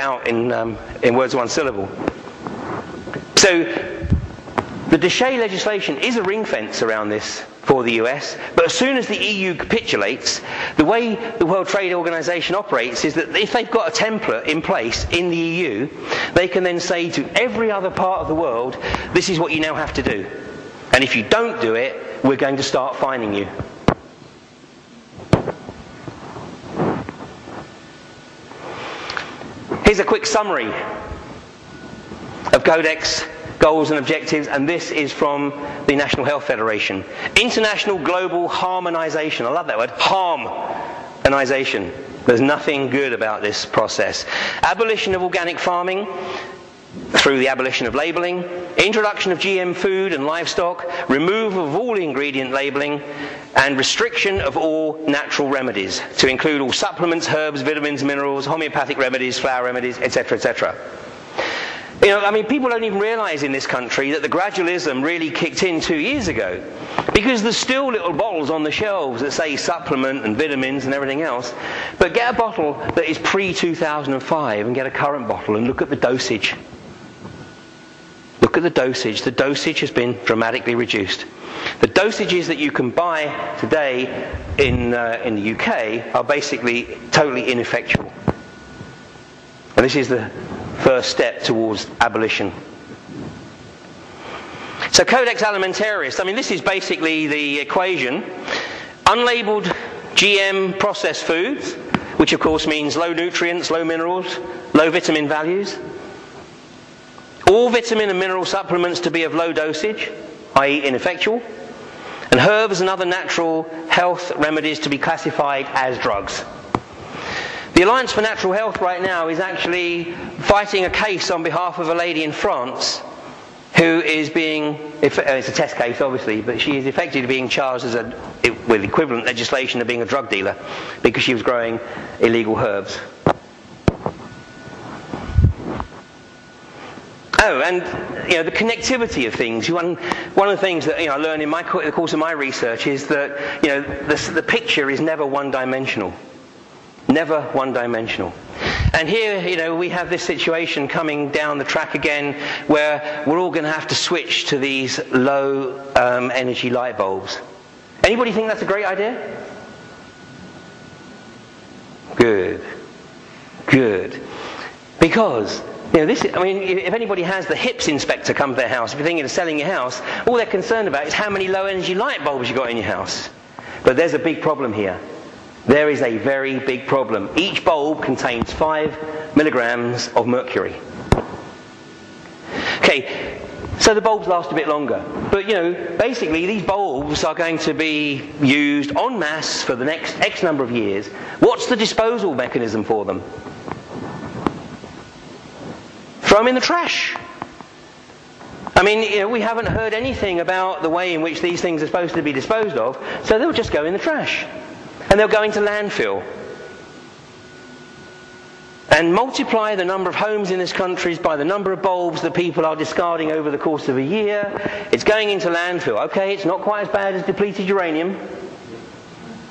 out in words of one syllable. So the Déchet legislation is a ring fence around this for the US, but as soon as the EU capitulates, the way the World Trade Organization operates is that if they've got a template in place in the EU, they can then say to every other part of the world, this is what you now have to do. And if you don't do it, we're going to start fining you. Here's a quick summary of Codex goals and objectives, and this is from the National Health Federation. International global harmonization. I love that word, harmonization. There's nothing good about this process. Abolition of organic farming through the abolition of labelling, introduction of GM food and livestock, removal of all ingredient labelling, and restriction of all natural remedies, to include all supplements, herbs, vitamins, minerals, homeopathic remedies, flower remedies, etc., etc. You know, I mean, people don't even realise in this country that the gradualism really kicked in 2 years ago, because there's still little bottles on the shelves that say supplement and vitamins and everything else. But get a bottle that is pre-2005 and get a current bottle and look at the dosage. Look at the dosage. The dosage has been dramatically reduced. The dosages that you can buy today in the UK are basically totally ineffectual. And this is the first step towards abolition. So Codex Alimentarius, I mean, this is basically the equation. Unlabelled GM processed foods, which of course means low nutrients, low minerals, low vitamin values. All vitamin and mineral supplements to be of low dosage, i.e. ineffectual. And herbs and other natural health remedies to be classified as drugs. The Alliance for Natural Health right now is actually fighting a case on behalf of a lady in France who is being, it's a test case obviously, but she is effectively being charged as with equivalent legislation of being a drug dealer because she was growing illegal herbs. Oh, and you know, the connectivity of things. One of the things that I learned in the course of my research is that the picture is never one-dimensional. Never one-dimensional. And here, we have this situation coming down the track again where we're all going to have to switch to these low energy light bulbs. Anybody think that's a great idea? Good. Good. Because if anybody has the HIPS inspector come to their house, if you're thinking of selling your house, all they're concerned about is how many low energy light bulbs you've got in your house. But there's a big problem here. There is a very big problem. Each bulb contains 5 milligrams of mercury. Okay, so the bulbs last a bit longer. But basically these bulbs are going to be used en masse for the next X number of years. What's the disposal mechanism for them? Throw them in the trash. I mean, we haven't heard anything about the way in which these things are supposed to be disposed of, so they'll just go in the trash. And they'll go into landfill. And multiply the number of homes in this country by the number of bulbs that people are discarding over the course of a year. It's going into landfill. Okay, it's not quite as bad as depleted uranium,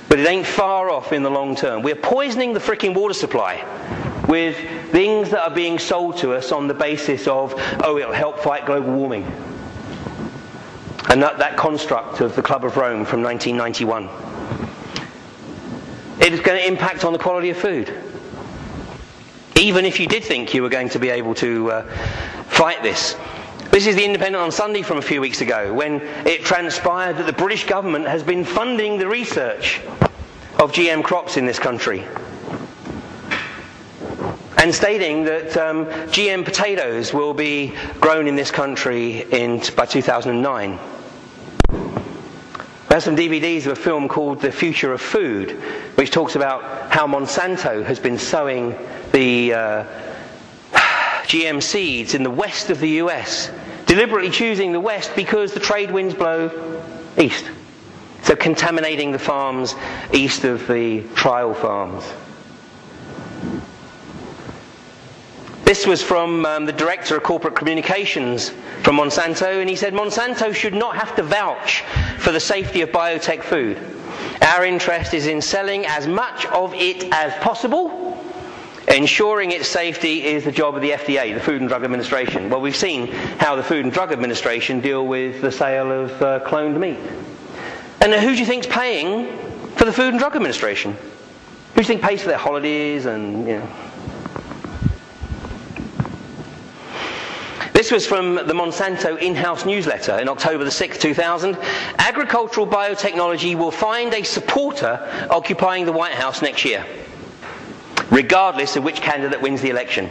but it ain't far off in the long term. We're poisoning the frickin' water supply with things that are being sold to us on the basis of, it'll help fight global warming. And that construct of the Club of Rome from 1991. It is going to impact on the quality of food. Even if you did think you were going to be able to fight this. This is the Independent on Sunday from a few weeks ago, when it transpired that the British government has been funding the research of GM crops in this country. And stating that GM potatoes will be grown in this country by 2009. There's some DVDs of a film called The Future of Food, which talks about how Monsanto has been sowing the GM seeds in the west of the US, deliberately choosing the west because the trade winds blow east. So contaminating the farms east of the trial farms. This was from the Director of Corporate Communications from Monsanto, and he said Monsanto should not have to vouch for the safety of biotech food. Our interest is in selling as much of it as possible Ensuring its safety is the job of the FDA, the Food and Drug Administration. Well, we've seen how the Food and Drug Administration deal with the sale of cloned meat. And who do you think's paying for the Food and Drug Administration? Who do you think pays for their holidays and, you know? This was from the Monsanto in-house newsletter in October the 6th, 2000. Agricultural biotechnology will find a supporter occupying the White House next year, regardless of which candidate wins the election.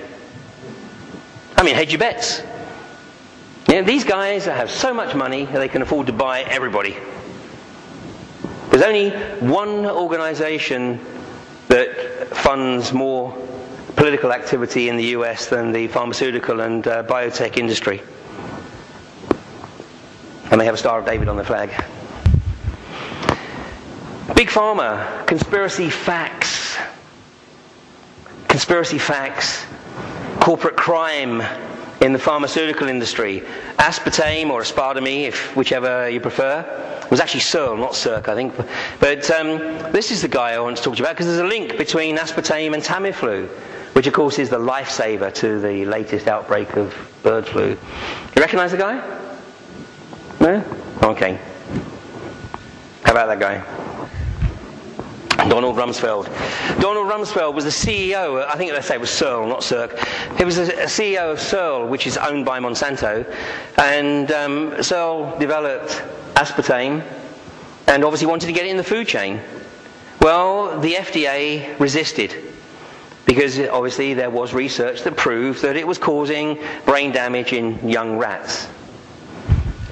I mean, hedge your bets. You know, these guys have so much money that they can afford to buy everybody. There's only one organisation that funds more political activity in the US than the pharmaceutical and biotech industry. And they have a Star of David on their flag. Big Pharma, conspiracy facts. Conspiracy facts, corporate crime in the pharmaceutical industry. Aspartame or aspartame, whichever you prefer. It was actually Searle, not Cirque, I think. But this is the guy I want to talk to you about, because there's a link between aspartame and Tamiflu, which of course is the lifesaver to the latest outbreak of bird flu. You recognise the guy? No? Okay. How about that guy? Donald Rumsfeld. Donald Rumsfeld was the CEO, I think let's say it was Searle, not Cirque. He was a CEO of Searle, which is owned by Monsanto. And Searle developed aspartame and obviously wanted to get it in the food chain. Well, the FDA resisted, because obviously there was research that proved that it was causing brain damage in young rats.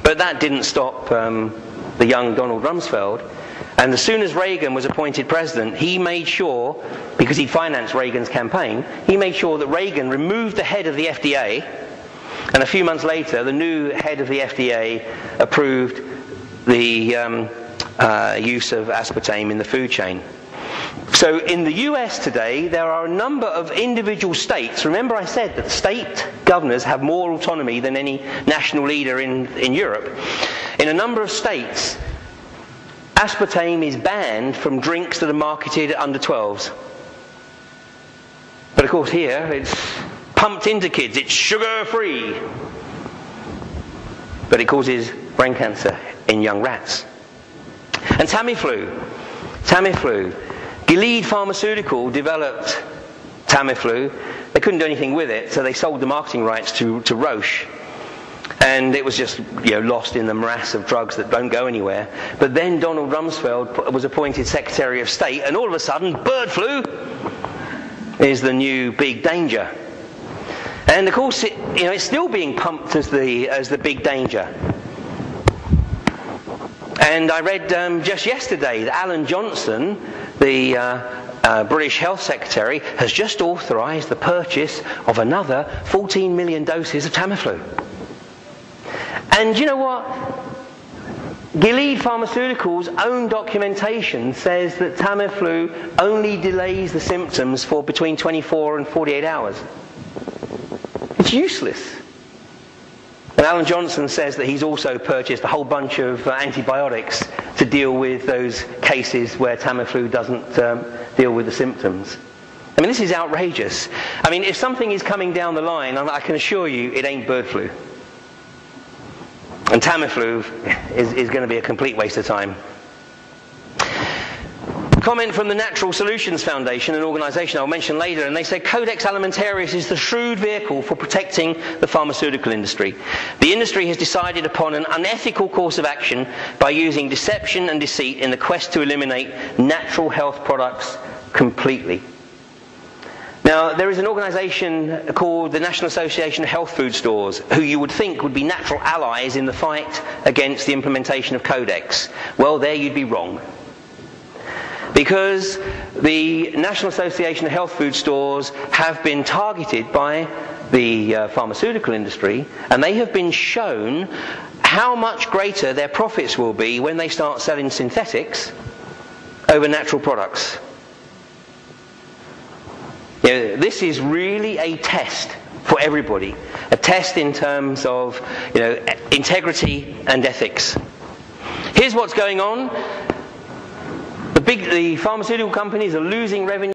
But that didn't stop the young Donald Rumsfeld. And as soon as Reagan was appointed president, he made sure, because he financed Reagan's campaign, he made sure that Reagan removed the head of the FDA, and a few months later the new head of the FDA approved the use of aspartame in the food chain. So in the US today, there are a number of individual states. Remember I said that state governors have more autonomy than any national leader in Europe. In a number of states, aspartame is banned from drinks that are marketed at under 12s. But of course here, it's pumped into kids. It's sugar-free. But it causes brain cancer in young rats. And Tamiflu. Gilead Pharmaceutical developed Tamiflu. They couldn't do anything with it, so they sold the marketing rights to Roche. And it was just, lost in the morass of drugs that don't go anywhere. But then Donald Rumsfeld was appointed Secretary of State, and all of a sudden, bird flu is the new big danger. And of course, it's still being pumped as the big danger. And I read just yesterday that Alan Johnson, the British Health Secretary, has just authorised the purchase of another 14 million doses of Tamiflu. And you know what? Gilead Pharmaceuticals' own documentation says that Tamiflu only delays the symptoms for between 24 and 48 hours. It's useless. And Alan Johnson says that he's also purchased a whole bunch of antibiotics to deal with those cases where Tamiflu doesn't deal with the symptoms. I mean, this is outrageous. I mean, if something is coming down the line, I can assure you it ain't bird flu. And Tamiflu is going to be a complete waste of time. Comment from the Natural Solutions Foundation, an organisation I'll mention later, and they say Codex Alimentarius is the shrewd vehicle for protecting the pharmaceutical industry. The industry has decided upon an unethical course of action by using deception and deceit in the quest to eliminate natural health products completely. Now, there is an organisation called the National Association of Health Food Stores, who you would think would be natural allies in the fight against the implementation of Codex. Well, there you'd be wrong. Because the National Association of Health Food Stores have been targeted by the pharmaceutical industry, and they have been shown how much greater their profits will be when they start selling synthetics over natural products. This is really a test for everybody, a test in terms of integrity and ethics. Here's what's going on. The pharmaceutical companies are losing revenue.